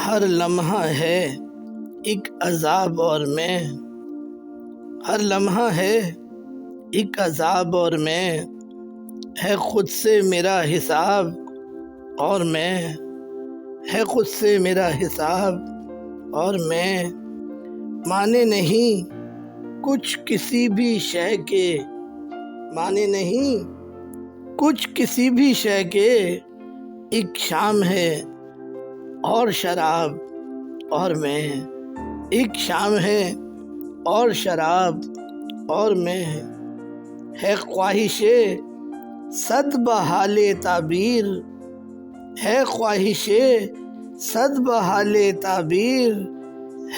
ہر لمحہ ہے ایک عذاب اور میں، ہر لمحہ ہے ایک عذاب اور میں، ہے خود سے میرا حساب اور میں، ہے خود سے میرا حساب اور میں، مانے نہیں کچھ کسی بھی شے کے، مانے نہیں کچھ کسی بھی شے کے، ایک شام ہے اور شراب اور میں، ایک شام ہے اور شراب اور میں، ہے خواہش صد بحال تعبیر، ہے خواہش صد بحال تعبیر،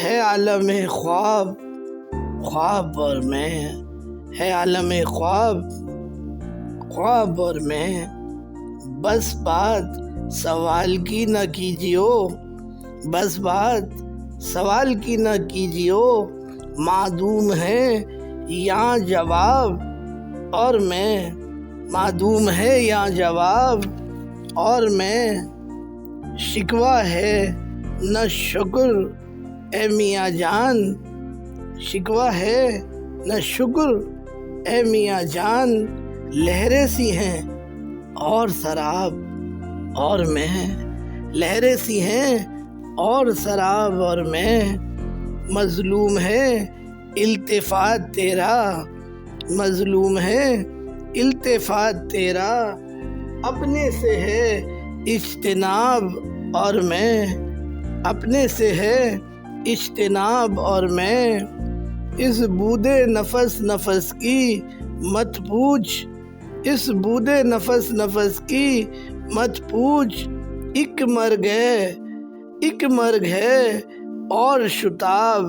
ہے عالم خواب خواب اور میں، ہے عالم خواب خواب اور میں، بس بات سوال کی نہ کیجیو، بس بات سوال کی نہ کیجیو، معدوم ہے یہاں جواب اور میں، معدوم ہے یہاں جواب اور میں، شکوہ ہے نہ شکر اے میاں جان، شکوہ ہے نہ شکر اے میاں جان، لہریں سی ہیں اور سراب اور میں، لہریں سی ہیں اور سراب اور میں، مظلوم ہے التفات تیرا، مظلوم ہے التفات تیرا، اپنے سے ہے اجتناب اور میں، اپنے سے ہے اجتناب اور میں، اس بود نفس نفس کی مت پوچھ، اس بود نفس نفس کی مت پوچھ، ایک مرگ ہے ایک مرگ ہے اور شتاب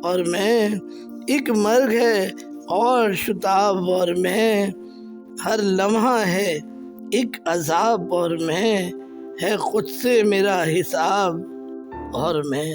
اور میں، ایک مرگ ہے اور شتاب اور میں، ہر لمحہ ہے ایک عذاب اور میں، ہے خود سے میرا حساب اور میں۔